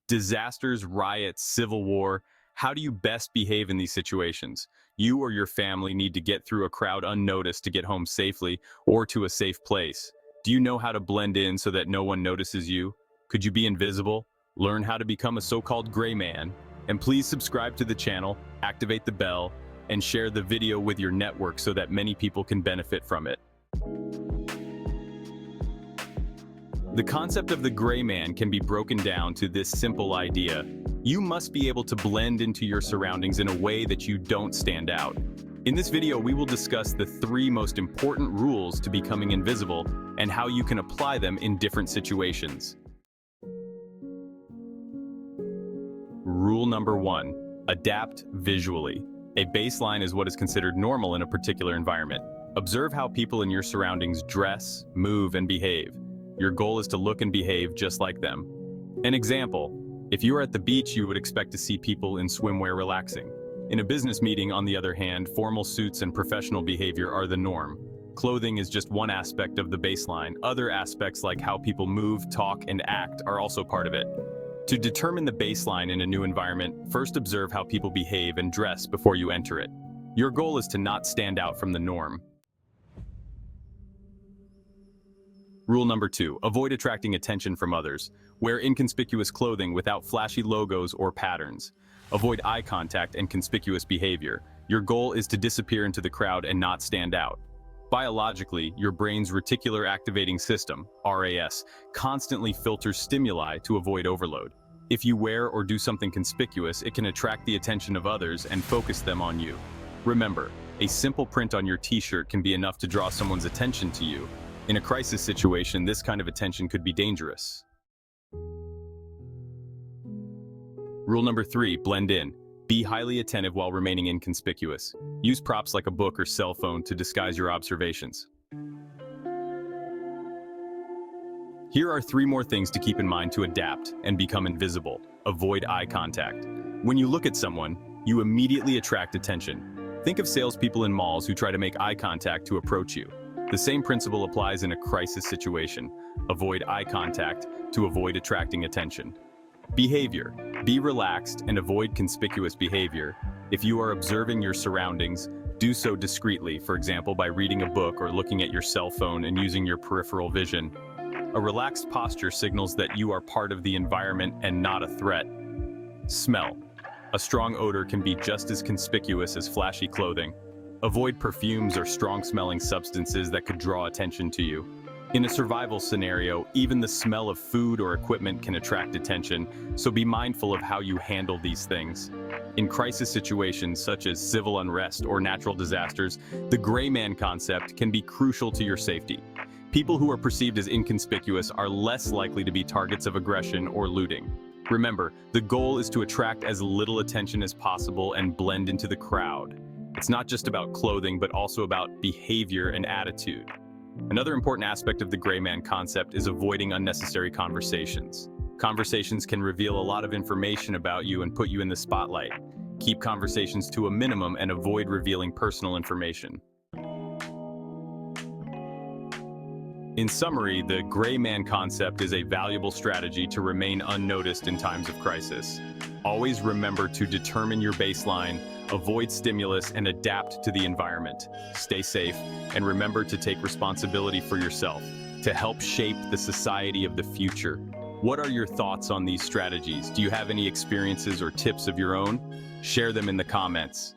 Disasters, riots, civil war. How do you best behave in these situations? You or your family need to get through a crowd unnoticed to get home safely or to a safe place. Do you know how to blend in so that no one notices you? Could you be invisible? Learn how to become a so-called gray man. And please subscribe to the channel, activate the bell, and share the video with your network so that many people can benefit from it. The concept of the gray man can be broken down to this simple idea. You must be able to blend into your surroundings in a way that you don't stand out. In this video, we will discuss the 3 most important rules to becoming invisible and how you can apply them in different situations. Rule number 1, adapt visually. A baseline is what is considered normal in a particular environment. Observe how people in your surroundings dress, move, and behave. Your goal is to look and behave just like them. An example, if you are at the beach, you would expect to see people in swimwear relaxing. In a business meeting, on the other hand, formal suits and professional behavior are the norm. Clothing is just one aspect of the baseline. Other aspects like how people move, talk, and act are also part of it. To determine the baseline in a new environment, first observe how people behave and dress before you enter it. Your goal is to not stand out from the norm. Rule number 2, avoid attracting attention from others. Wear inconspicuous clothing without flashy logos or patterns. Avoid eye contact and conspicuous behavior. Your goal is to disappear into the crowd and not stand out. Biologically, your brain's reticular activating system, RAS, constantly filters stimuli to avoid overload. If you wear or do something conspicuous, it can attract the attention of others and focus them on you. Remember, a simple print on your t-shirt can be enough to draw someone's attention to you. In a crisis situation, this kind of attention could be dangerous. Rule number 3, blend in. Be highly attentive while remaining inconspicuous. Use props like a book or cell phone to disguise your observations. Here are 3 more things to keep in mind to adapt and become invisible. Avoid eye contact. When you look at someone, you immediately attract attention. Think of salespeople in malls who try to make eye contact to approach you. The same principle applies in a crisis situation. Avoid eye contact to avoid attracting attention. Behavior. Be relaxed and avoid conspicuous behavior. If you are observing your surroundings, do so discreetly, for example, by reading a book or looking at your cell phone and using your peripheral vision. A relaxed posture signals that you are part of the environment and not a threat. Smell. A strong odor can be just as conspicuous as flashy clothing. Avoid perfumes or strong-smelling substances that could draw attention to you. In a survival scenario, even the smell of food or equipment can attract attention, so be mindful of how you handle these things. In crisis situations such as civil unrest or natural disasters, the gray man concept can be crucial to your safety. People who are perceived as inconspicuous are less likely to be targets of aggression or looting. Remember, the goal is to attract as little attention as possible and blend into the crowd. It's not just about clothing, but also about behavior and attitude. Another important aspect of the gray man concept is avoiding unnecessary conversations. Conversations can reveal a lot of information about you and put you in the spotlight. Keep conversations to a minimum and avoid revealing personal information. In summary, the gray man concept is a valuable strategy to remain unnoticed in times of crisis. Always remember to determine your baseline, avoid stimulus, and adapt to the environment. Stay safe, and remember to take responsibility for yourself to help shape the society of the future. What are your thoughts on these strategies? Do you have any experiences or tips of your own? Share them in the comments.